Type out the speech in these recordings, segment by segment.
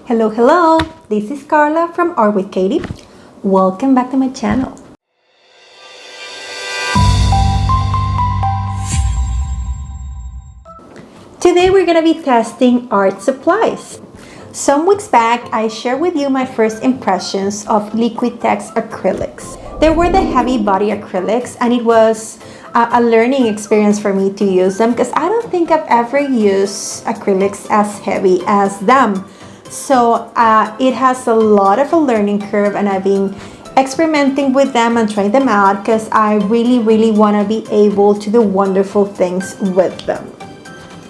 Hello, hello! This is Carla from Art with Katie. Welcome back to my channel. Today we're going to be testing art supplies. Some weeks back, I shared with you my first impressions of LIQUITEX acrylics. They were the heavy body acrylics, and it was a learning experience for me to use them because I don't think I've ever used acrylics as heavy as them. So it has a lot of a learning curve, and I've been experimenting with them and trying them out because I really want to be able to do wonderful things with them.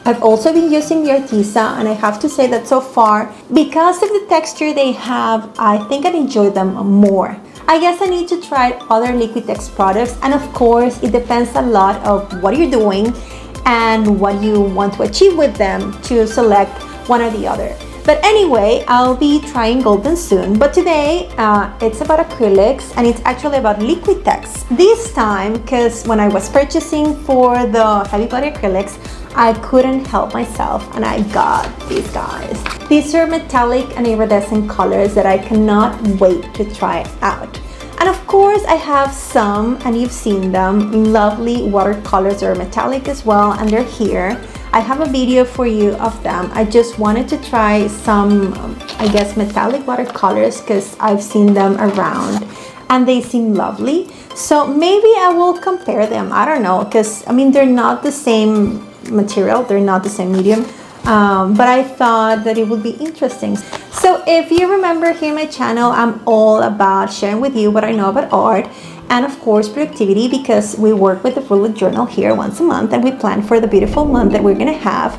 I've also been using the A.R.T, and I have to say that so far, because of the texture they have, I think I enjoy them more. I guess I need to try other LIQUITEX products, and of course it depends a lot of what you're doing and what you want to achieve with them to select one or the other. But anyway, I'll be trying golden soon, but today it's about acrylics, and it's actually about LIQUITEX. This time, because when I was purchasing for the heavy body acrylics, I couldn't help myself and I got these guys. These are metallic and iridescent colors that I cannot wait to try out. And of course I have some, and you've seen them, lovely watercolors that are metallic as well, and they're here. I have a video for you of them. I just wanted to try some, I guess, metallic watercolors because I've seen them around and they seem lovely. So maybe I will compare them. I don't know, because I mean, they're not the same material, they're not the same medium, but I thought that it would be interesting. So if you remember here on my channel, I'm all about sharing with you what I know about art, and of course productivity, because we work with the bullet journal here once a month and we plan for the beautiful month that we're gonna have.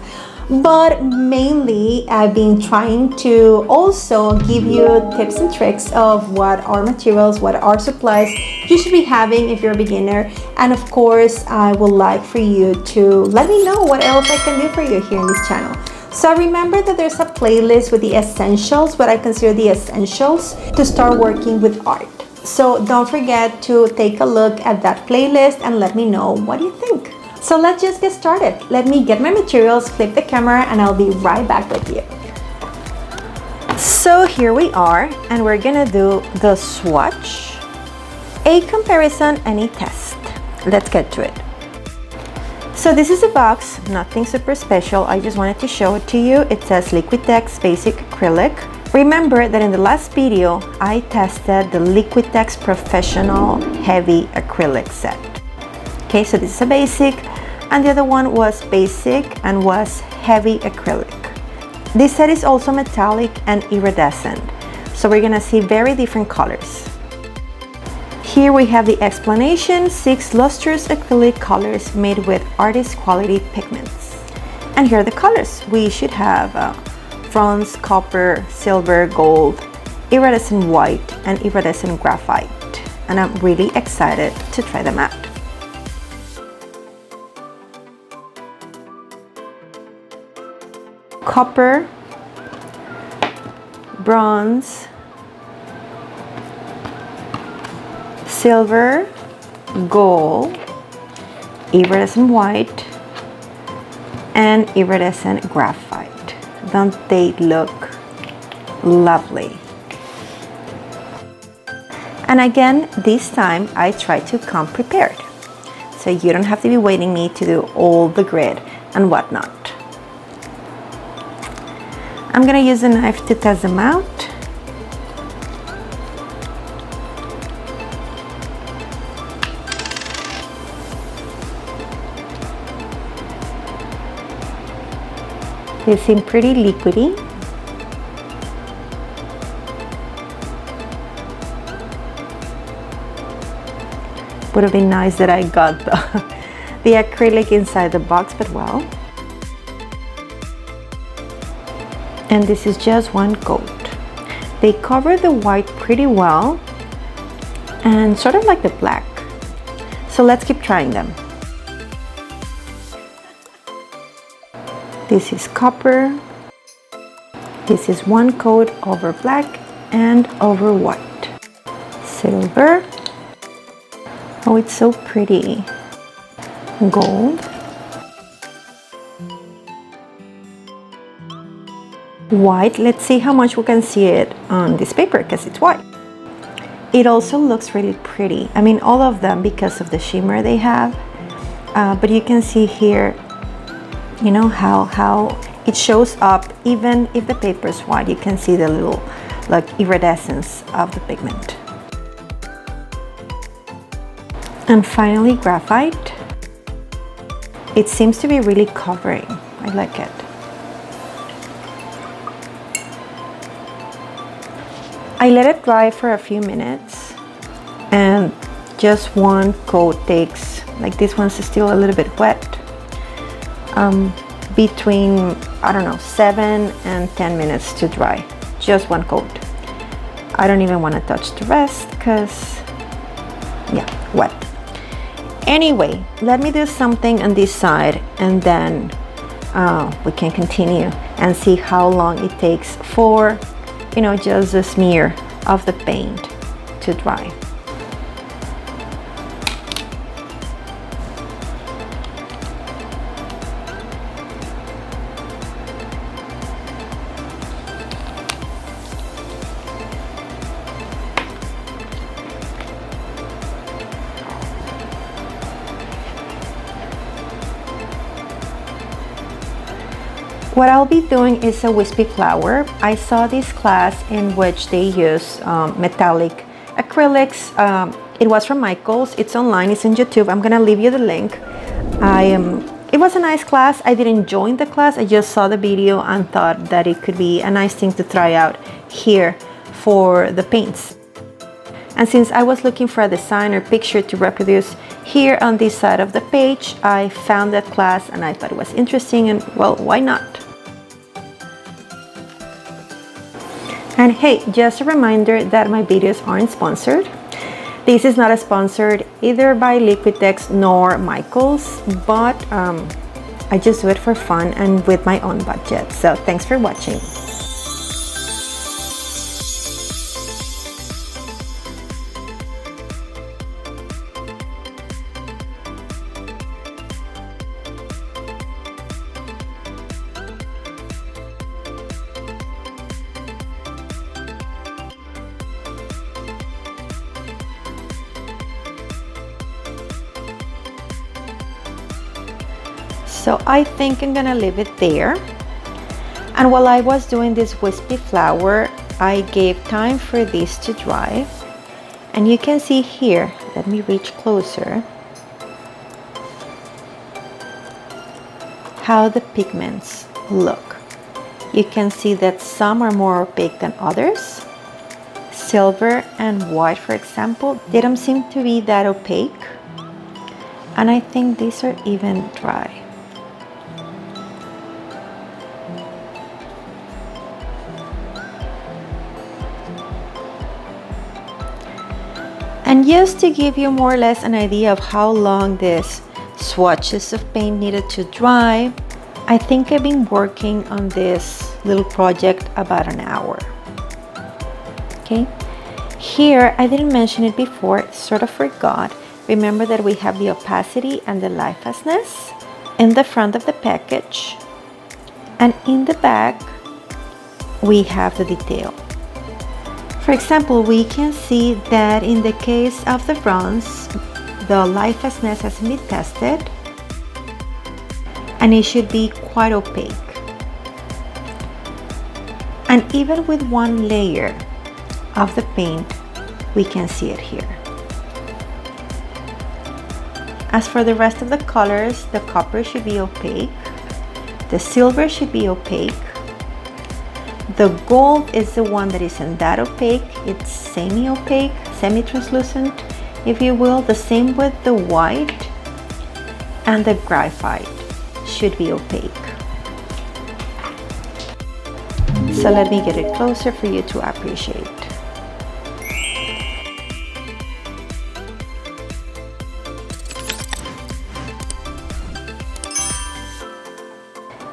But mainly I've been trying to also give you tips and tricks of what are materials, what are supplies you should be having if you're a beginner. And of course I would like for you to let me know what else I can do for you here in this channel. So remember that there's a playlist with the essentials, what I consider the essentials to start working with art. So don't forget to take a look at that playlist and let me know what you think. So let's just get started. Let me get my materials, flip the camera, and I'll be right back with you. So here we are, and we're gonna do the swatch, a comparison, and a test. Let's get to it. So this is a box, nothing super special. I just wanted to show it to you. It says LIQUITEX Basic Acrylic. Remember that in the last video, I tested the LIQUITEX Professional Heavy Acrylic set. Okay, so this is a basic, and the other one was basic and was heavy acrylic. This set is also metallic and iridescent, so we're gonna see very different colors. Here we have the explanation: 6 lustrous acrylic colors made with artist quality pigments. And here are the colors. We should have bronze, copper, silver, gold, iridescent white, and iridescent graphite. And I'm really excited to try them out. Copper, bronze, silver, gold, iridescent white, and iridescent graphite. Don't they look lovely? And again, this time I try to come prepared, so you don't have to be waiting me to do all the grid and whatnot. I'm gonna use a knife to test them out. They seem pretty liquidy. Would have been nice that I got the acrylic inside the box, but well. And this is just one coat. They cover the white pretty well and sort of like the black. So let's keep trying them. This is copper. This is one coat over black and over white. Silver. Oh, it's so pretty. Gold. white. Let's see how much we can see it on this paper because it's white. It also looks really pretty. I mean, all of them because of the shimmer they have. But you can see here, you know, how it shows up. Even if the paper is white, you can see the little like iridescence of the pigment. And finally, graphite. It seems to be really covering. I like it. I let it dry for a few minutes, and just one coat takes, like this one's still a little bit wet, between, I don't know, 7 and 10 minutes to dry. Just one coat. I don't even want to touch the rest because, yeah, wet. Anyway, let me do something on this side, and then we can continue and see how long it takes for, you know, just a smear of the paint to dry. What I'll be doing is a wispy flower. I saw this class in which they use metallic acrylics. It was from Michael's. It's online, it's on YouTube. I'm gonna leave you the link. It was a nice class. I didn't join the class, I just saw the video and thought that it could be a nice thing to try out here for the paints. And since I was looking for a design or picture to reproduce here on this side of the page, I found that class and I thought it was interesting, and well, why not? And hey, just a reminder that my videos aren't sponsored. This is not sponsored either by LIQUITEX nor Michael's, but I just do it for fun and with my own budget. So thanks for watching. So I think I'm gonna leave it there. And while I was doing this wispy flower, I gave time for this to dry. And you can see here, let me reach closer, how the pigments look. You can see that some are more opaque than others. Silver and white, for example, they don't seem to be that opaque. And I think these are even dry. And just to give you more or less an idea of how long these swatches of paint needed to dry, I think I've been working on this little project about an hour. Okay, here I didn't mention it before, sort of forgot. Remember that we have the opacity and the lifelessness in the front of the package, and in the back we have the detail. For example, we can see that in the case of the bronze, the lifelessness has been tested and it should be quite opaque. And even with one layer of the paint, we can see it here. As for the rest of the colors, the copper should be opaque, the silver should be opaque, the gold is the one that isn't that opaque, it's semi-opaque, semi-translucent, if you will. The same with the white, and the graphite should be opaque. So let me get it closer for you to appreciate.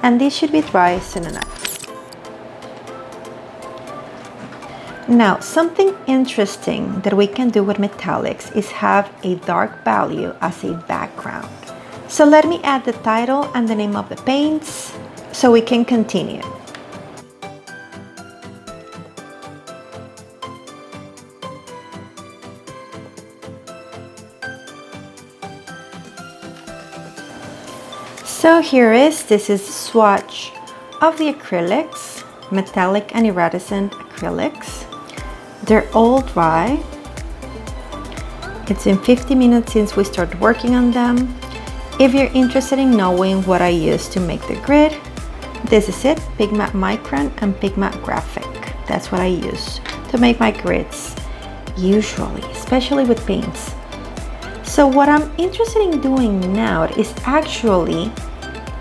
And this should be dry soon enough. Now, something interesting that we can do with metallics is have a dark value as a background. So let me add the title and the name of the paints so we can continue. So this is the swatch of the acrylics, metallic and iridescent acrylics. They're all dry. It's been 50 minutes since we started working on them. If you're interested in knowing what I use to make the grid, this is it, Pigment Micron and Pigment Graphic. That's what I use to make my grids, usually, especially with paints. So what I'm interested in doing now is actually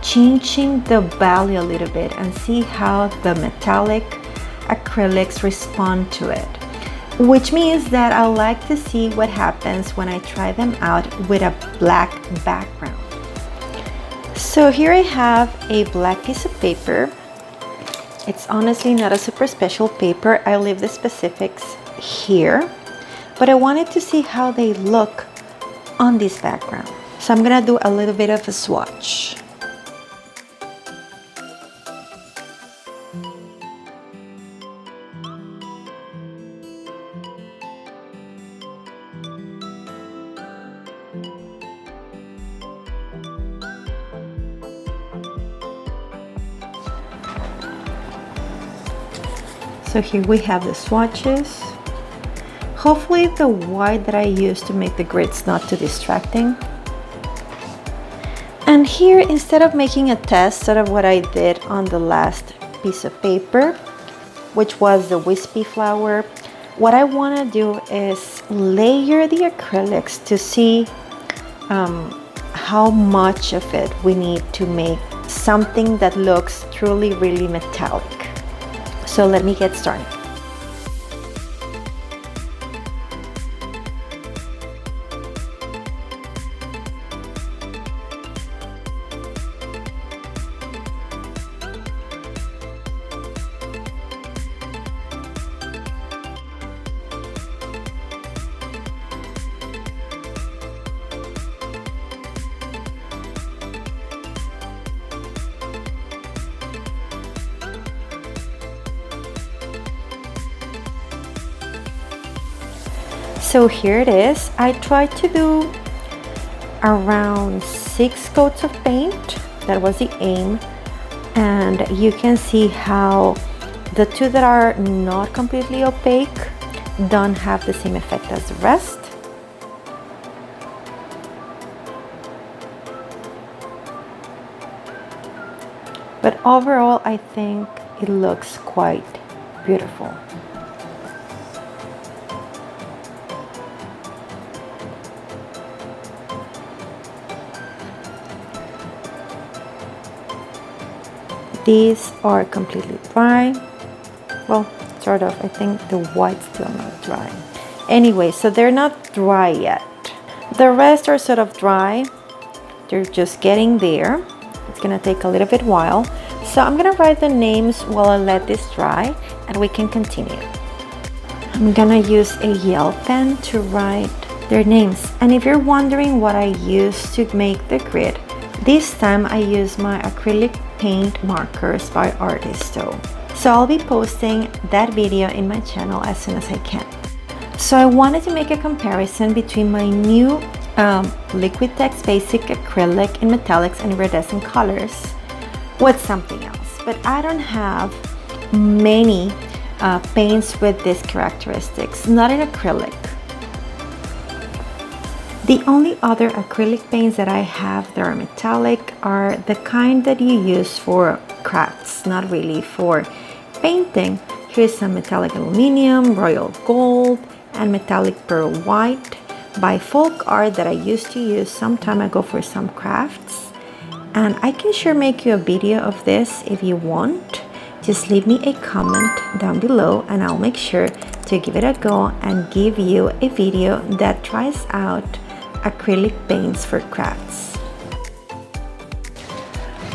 changing the value a little bit and see how the metallic acrylics respond to it. Which means that I like to see what happens when I try them out with a black background. So here I have a black piece of paper. It's honestly not a super special paper. I leave the specifics here, but I wanted to see how they look on this background. So I'm gonna do a little bit of a swatch. So here we have the swatches. Hopefully the white that I use to make the grids not too distracting. And here, instead of making a test out of what I did on the last piece of paper, which was the wispy flower, what I want to do is layer the acrylics to see how much of it we need to make something that looks truly really metallic. So let me get started. So here it is. I tried to do around 6 coats of paint. That was the aim. And you can see how the two that are not completely opaque don't have the same effect as the rest. But overall, I think it looks quite beautiful. These are completely dry. Well, sort of. I think the white's still not dry. Anyway, so they're not dry yet. The rest are sort of dry. They're just getting there. It's gonna take a little bit while. So I'm gonna write the names while I let this dry and we can continue. I'm gonna use a gel pen to write their names. And if you're wondering what I use to make the grid, this time I use my acrylic paint markers by A.R.T. So I'll be posting that video in my channel as soon as I can. So I wanted to make a comparison between my new LIQUITEX basic acrylic in metallics and iridescent colors with something else. But I don't have many paints with these characteristics, not in acrylic. The only other acrylic paints that I have that are metallic are the kind that you use for crafts, not really for painting. Here's some metallic aluminum, royal gold, and metallic pearl white by Folk Art that I used to use some time ago for some crafts. And I can sure make you a video of this if you want. Just leave me a comment down below and I'll make sure to give it a go and give you a video that tries out acrylic paints for crafts.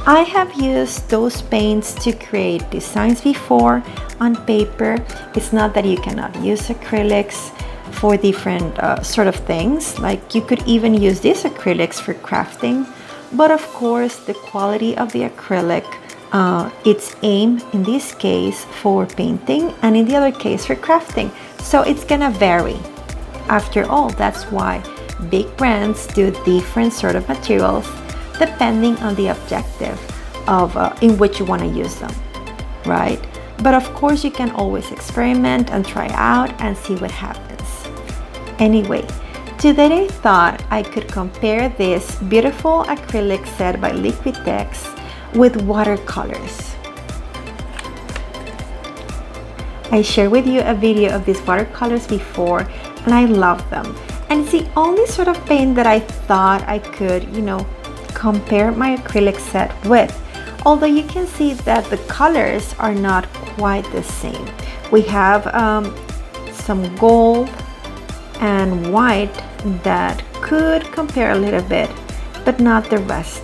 I have used those paints to create designs before on paper. It's not that you cannot use acrylics for different sort of things. Like you could even use these acrylics for crafting, but of course the quality of the acrylic, its aim in this case for painting and in the other case for crafting. So it's gonna vary. After all, that's why big brands do different sort of materials depending on the objective of in which you want to use them, right? But of course you can always experiment and try out and see what happens. Anyway, today I thought I could compare this beautiful acrylic set by LIQUITEX with watercolors. I shared with you a video of these watercolors before and I love them. And it's the only sort of paint that I thought I could, compare my acrylic set with. Although you can see that the colors are not quite the same. We have some gold and white that could compare a little bit, but not the rest.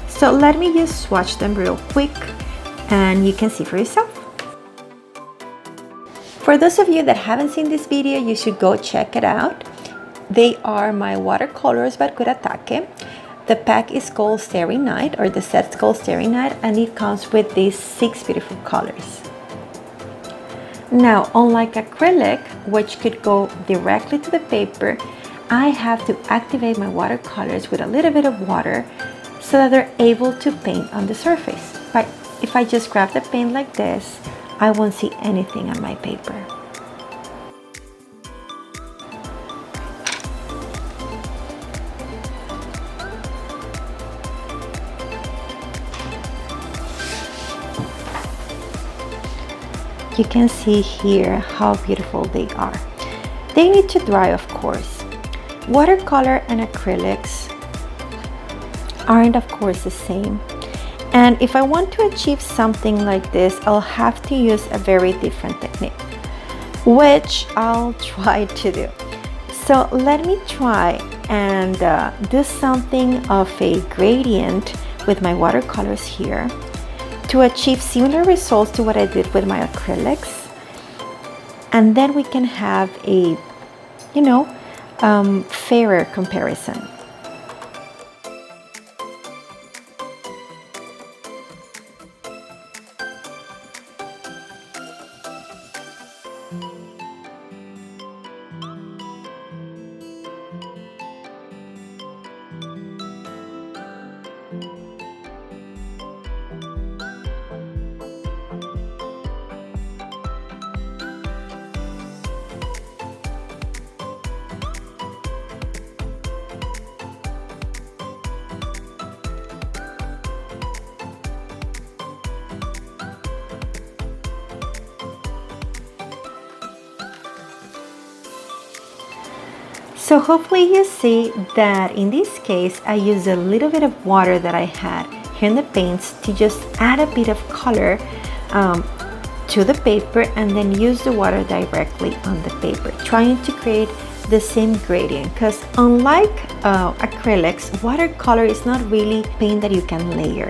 So let me just swatch them real quick and you can see for yourself. For those of you that haven't seen this video, you should go check it out. They are my watercolors by Kuretake. The pack is called Starry Night, or the set's called Starry Night, and it comes with these 6 beautiful colors. Now, unlike acrylic, which could go directly to the paper, I have to activate my watercolors with a little bit of water so that they're able to paint on the surface. But if I just grab the paint like this, I won't see anything on my paper. You can see here how beautiful they are. They need to dry, of course. Watercolor and acrylics aren't, of course, the same. And if I want to achieve something like this, I'll have to use a very different technique, which I'll try to do. So let me try and do something of a gradient with my watercolors here to achieve similar results to what I did with my acrylics. And then we can have a, fairer comparison. So hopefully you see that in this case, I used a little bit of water that I had here in the paints to just add a bit of color to the paper and then use the water directly on the paper, trying to create the same gradient, because unlike acrylics, watercolor is not really paint that you can layer.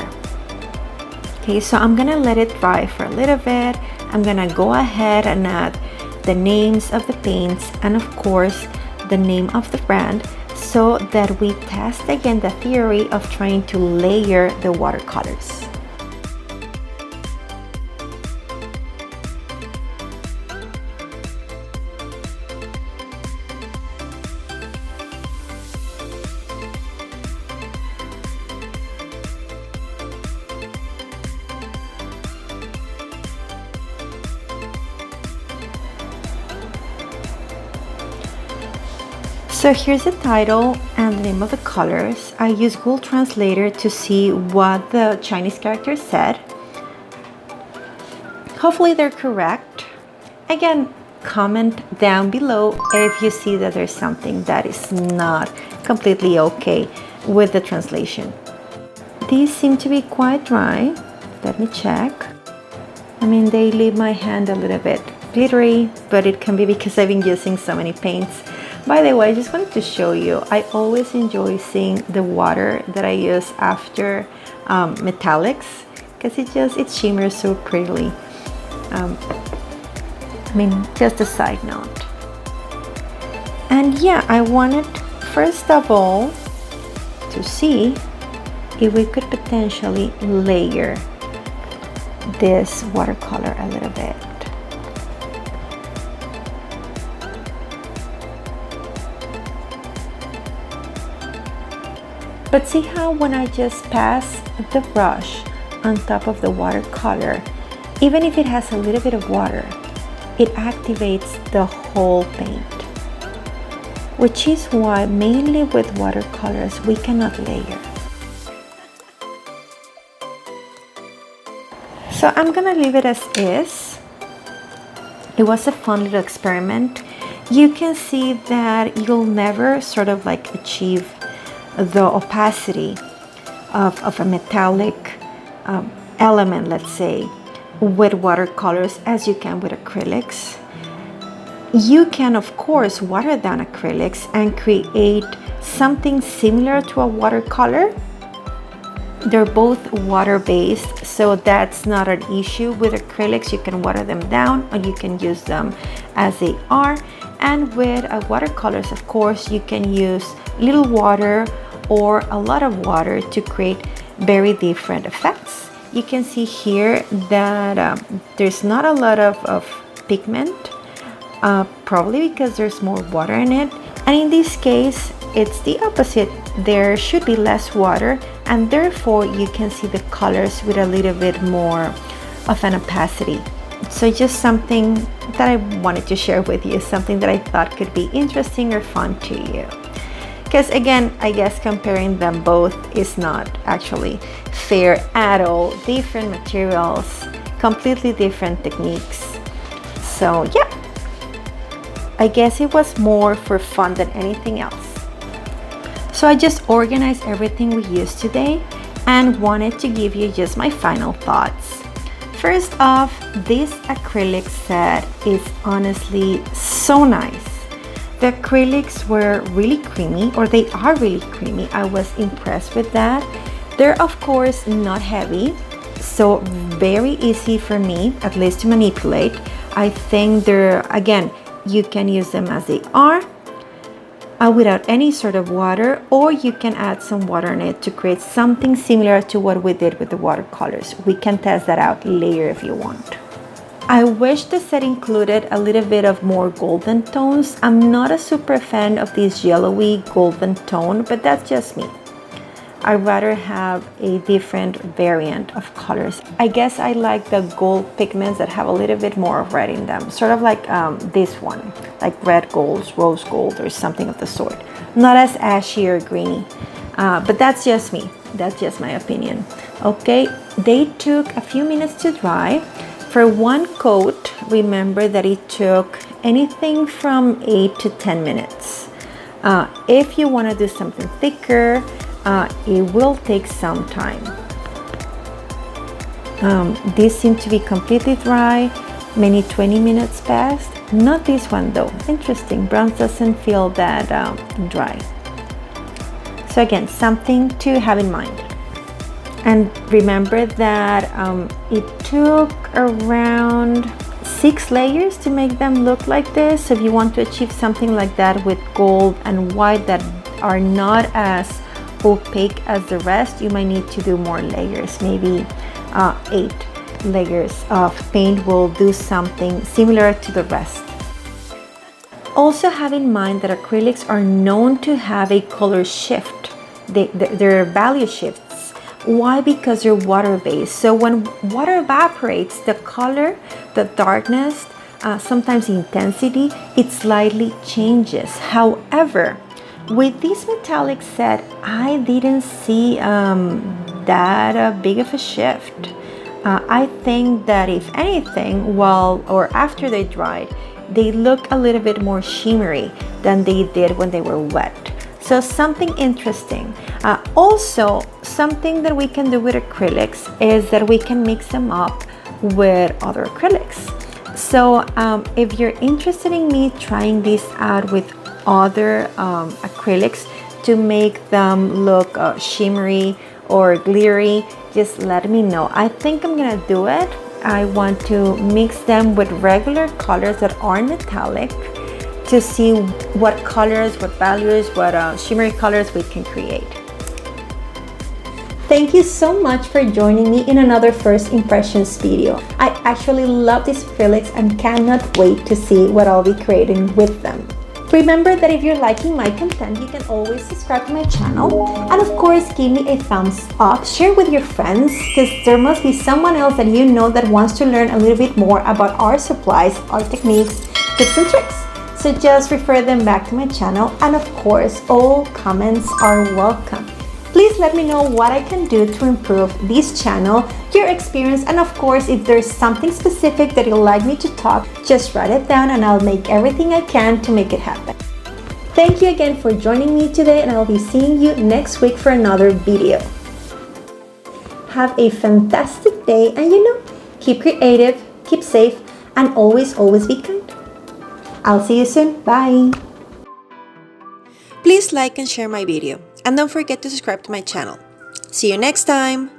Okay, so I'm gonna let it dry for a little bit. I'm gonna go ahead and add the names of the paints and of course the name of the brand, so that we test again the theory of trying to layer the watercolors. So here's the title and the name of the colors. I use Google Translator to see what the Chinese characters said. Hopefully they're correct. Again, comment down below if you see that there's something that is not completely okay with the translation. These seem to be quite dry. Let me check. I mean, they leave my hand a little bit glittery, but it can be because I've been using so many paints. By the way, I just wanted to show you, I always enjoy seeing the water that I use after metallics, because it shimmers so prettily. I mean, just a side note. And yeah, I wanted first of all to see if we could potentially layer this watercolor a little bit. But see how when I just pass the brush on top of the watercolor, even if it has a little bit of water, it activates the whole paint. Which is why mainly with watercolors we cannot layer. So I'm gonna leave it as is. It was a fun little experiment. You can see that you'll never sort of like achieve the opacity of a metallic element, let's say, with watercolors as you can with acrylics. You can of course water down acrylics and create something similar to a watercolor. They're both water-based, so that's not an issue with acrylics. You can water them down or you can use them as they are. And with watercolors, of course, you can use little water or a lot of water to create very different effects. You can see here that there's not a lot of pigment, probably because there's more water in it. And in this case, it's the opposite. There should be less water, and therefore you can see the colors with a little bit more of an opacity. So just something that I wanted to share with you, something that I thought could be interesting or fun to you. Because again, I guess comparing them both is not actually fair at all. Different materials, completely different techniques. So yeah, I guess it was more for fun than anything else. So I just organized everything we used today and wanted to give you just my final thoughts. First off, this acrylic set is honestly so nice. The acrylics were really creamy, or they are really creamy. I was impressed with that. They're of course not heavy, so very easy for me, at least to manipulate. I think they're, again, you can use them as they are without any sort of water, or you can add some water in it to create something similar to what we did with the watercolors. We can test that out later if you want. I wish the set included a little bit of more golden tones. I'm not a super fan of this yellowy golden tone, but that's just me. I'd rather have a different variant of colors. I guess I like the gold pigments that have a little bit more of red in them, sort of like this one, like red gold, rose gold, or something of the sort. Not as ashy or greeny, but that's just me. That's just my opinion. Okay, they took a few minutes to dry. For one coat, remember that it took anything from 8 to 10 minutes. If you want to do something thicker, it will take some time. These seem to be completely dry, maybe 20 minutes passed. Not this one though. Interesting, bronze doesn't feel that dry. So again, something to have in mind. And remember that it took around 6 layers to make them look like this. So if you want to achieve something like that with gold and white that are not as opaque as the rest, you might need to do more layers. Maybe 8 layers of paint will do something similar to the rest. Also have in mind that acrylics are known to have a color shift. Their value shifts. Why? Because they're water-based. So when water evaporates, the color, the darkness, sometimes the intensity, it slightly changes. However, with this metallic set, I didn't see that big of a shift. I think that if anything, while or after they dried, they look a little bit more shimmery than they did when they were wet. So something interesting. Also, something that we can do with acrylics is that we can mix them up with other acrylics. So if you're interested in me trying this out with other acrylics to make them look shimmery or glittery, just let me know. I think I'm gonna do it. I want to mix them with regular colors that aren't metallic to see what colors, what values, what shimmery colors we can create. Thank you so much for joining me in another first impressions video. I actually love these acrylics and cannot wait to see what I'll be creating with them. Remember that if you're liking my content, you can always subscribe to my channel, and of course give me a thumbs up, share with your friends, because there must be someone else that you know that wants to learn a little bit more about art supplies, art techniques, tips and tricks. So just refer them back to my channel, and of course all comments are welcome. Please let me know what I can do to improve this channel, your experience, and of course if there's something specific that you'd like me to talk, just write it down and I'll make everything I can to make it happen. Thank you again for joining me today, and I'll be seeing you next week for another video. Have a fantastic day, and keep creative, keep safe, and always be kind. I'll see you soon. Bye! Please like and share my video. And don't forget to subscribe to my channel. See you next time!